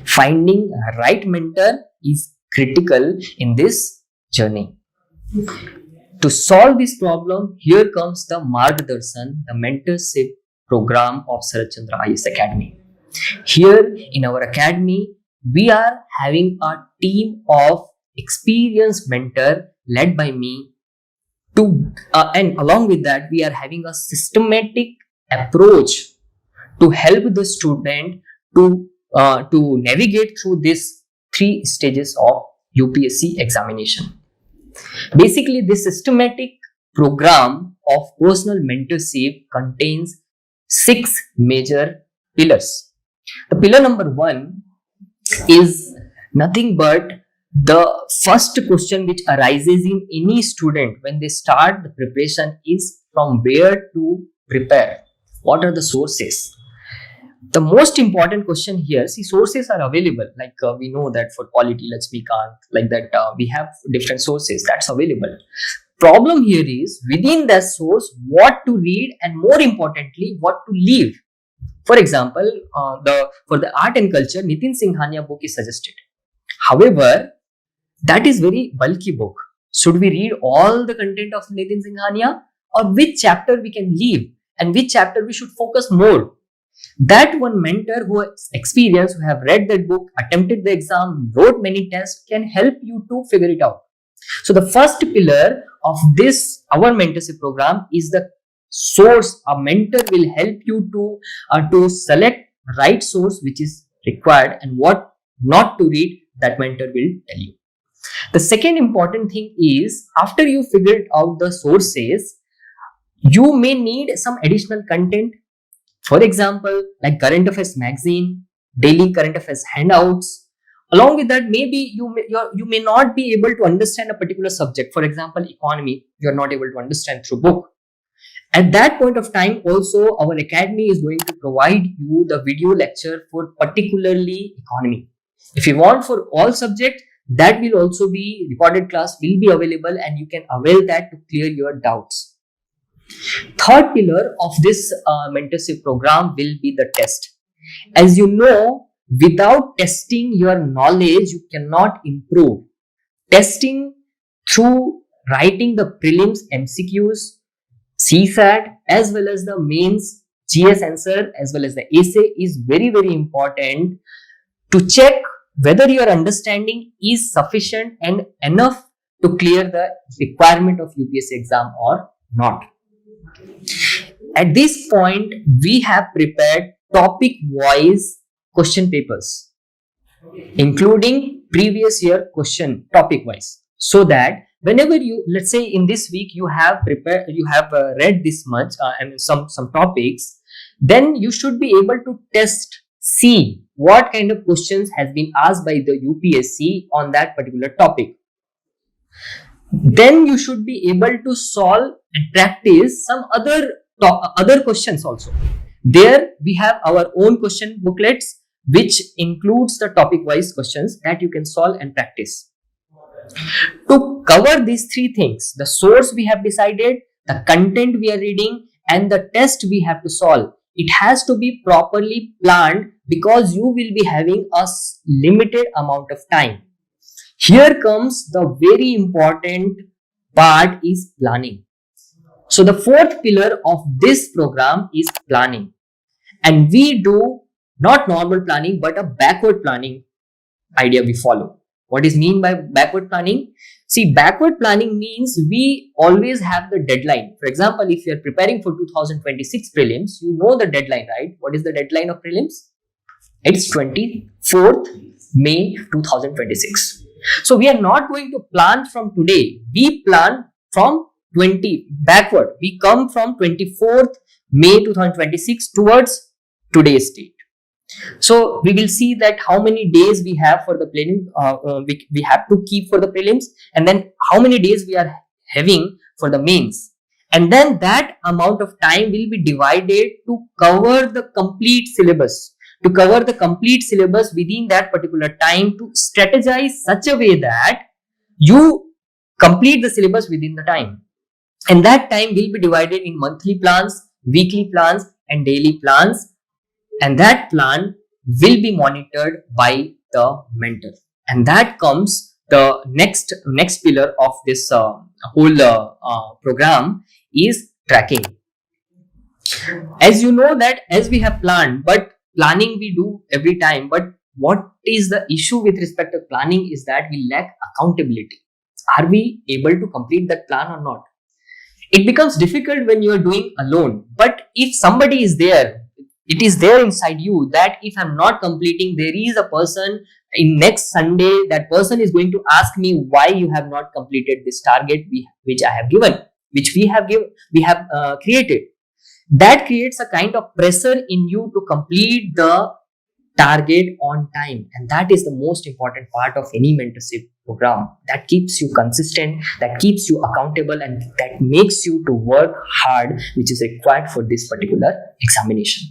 Finding a right mentor is critical in this journey. To solve this problem, here comes the Margadarshan, the mentorship program of Sarat Chandra IS Academy. Here in our academy, we are having a team of experienced mentor led by me and along with that we are having a systematic approach to help the student to navigate through these three stages of UPSC examination. Basically, this systematic program of personal mentorship contains 6 major pillars. The pillar number 1 is nothing but the first question which arises in any student when they start the preparation is from where to prepare. What are the sources? The most important question here, see, sources are available. Like we know that for polity, Lakshmikant, like that we have different sources that's available. Problem here is within that source, what to read and more importantly, what to leave. For example, for the art and culture, Nitin Singhania book is suggested. However, that is very bulky book. Should we read all the content of Nitin Singhania, or which chapter we can leave and which chapter we should focus more? That one mentor who has experience, who have read that book, attempted the exam, wrote many tests, can help you to figure it out. So the first pillar of this, our mentorship program, is the source. A mentor will help you to select right source which is required and what not to read. That mentor will tell you. The second important thing is, after you figured out the sources, you may need some additional content. For example, like current affairs magazine, daily current affairs handouts. Along with that, maybe you may not be able to understand a particular subject. For example, economy, you are not able to understand through book. At that point of time, also our academy is going to provide you the video lecture for particularly economy. If you want for all subjects, that will also be recorded class will be available and you can avail that to clear your doubts. Third pillar of this mentorship program will be the test. As you know, without testing your knowledge, you cannot improve. Testing through writing the prelims MCQs, CSAT, as well as the mains GS answer, as well as the essay is very, very important to check whether your understanding is sufficient and enough to clear the requirement of UPSC exam or not. At this point, we have prepared topic-wise question papers, including previous year question topic-wise, so that whenever you, let's say in this week you have prepared, you have read this much and some topics, then you should be able to see what kind of questions has been asked by the UPSC on that particular topic. Then you should be able to solve and practice some other questions also. There we have our own question booklets which includes the topic wise questions that you can solve and practice. To cover these three things, the source we have decided, the content we are reading, and the test we have to solve, it has to be properly planned because you will be having a limited amount of time. Here comes the very important part is planning. So the fourth pillar of this program is planning, and we do not normal planning but a backward planning idea we follow. What is mean by backward planning? See, backward planning means we always have the deadline. For example, if you are preparing for 2026 prelims, you know the deadline, right? What is the deadline of prelims? It's 24th May 2026. So we are not going to plan from today. We plan from 20 backward. We come from 24th May 2026 towards today's date. So we will see that how many days we have for the prelim, we have to keep for the prelims, and then how many days we are having for the mains, and then that amount of time will be divided to cover the complete syllabus. To cover the complete syllabus within that particular time, to strategize such a way that you complete the syllabus within the time, and that time will be divided in monthly plans, weekly plans, and daily plans. And that plan will be monitored by the mentor. And that comes the next pillar of this whole program is tracking. As you know that as we have planned, but planning we do every time, but what is the issue with respect to planning is that we lack accountability. Are we able to complete that plan or not? It becomes difficult when you are doing alone, but if somebody is there, it is there inside you that if I'm not completing, there is a person in next Sunday, that person is going to ask me why you have not completed this target which I have given, which we have created. That creates a kind of pressure in you to complete the target on time, and that is the most important part of any mentorship program. That keeps you consistent, that keeps you accountable, and that makes you to work hard, which is required for this particular examination,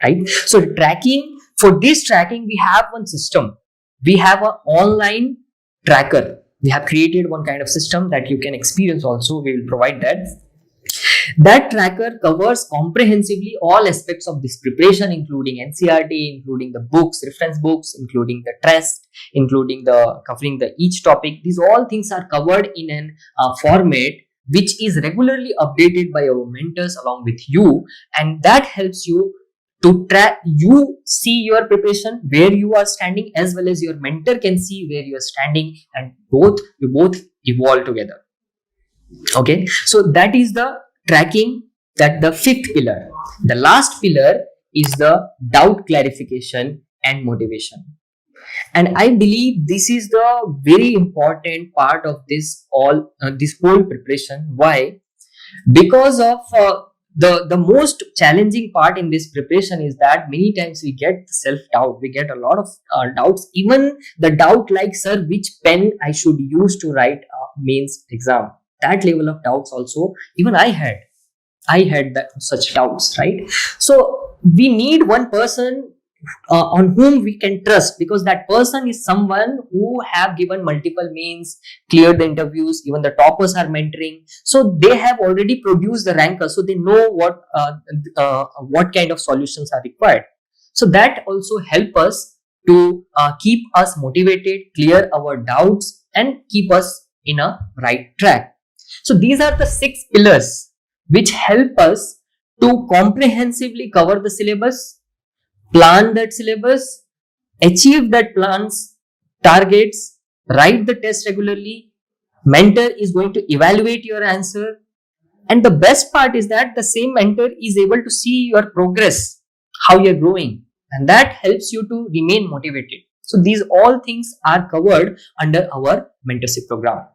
right? So tracking, for this tracking we have one system. We have an online tracker. We have created one kind of system that you can experience also. We will provide that. That tracker covers comprehensively all aspects of this preparation, including NCERT, including the books, reference books, including the test, including the covering the each topic. These all things are covered in an format which is regularly updated by our mentors along with you, and that helps you to track. You see your preparation, where you are standing, as well as your mentor can see where you are standing, and you both evolve together. Okay, so that is the tracking, that the fifth pillar. The last pillar is the doubt clarification and motivation, and I believe this is the very important part of this whole preparation. Why? Because of the most challenging part in this preparation is that many times we get self-doubt. We get a lot of doubts, even the doubt like, sir, which pen I should use to write mains exam. That level of doubts also even I had such doubts, right? So we need one person on whom we can trust, because that person is someone who have given multiple mains, cleared the interviews, even the toppers are mentoring, so they have already produced the rankers, so they know what kind of solutions are required. So that also help us to keep us motivated, clear our doubts, and keep us in a right track. So these are the 6 pillars which help us to comprehensively cover the syllabus, plan that syllabus, achieve that plan's targets, write the test regularly. Mentor is going to evaluate your answer, and the best part is that the same mentor is able to see your progress, how you're growing, and that helps you to remain motivated. So these all things are covered under our mentorship program.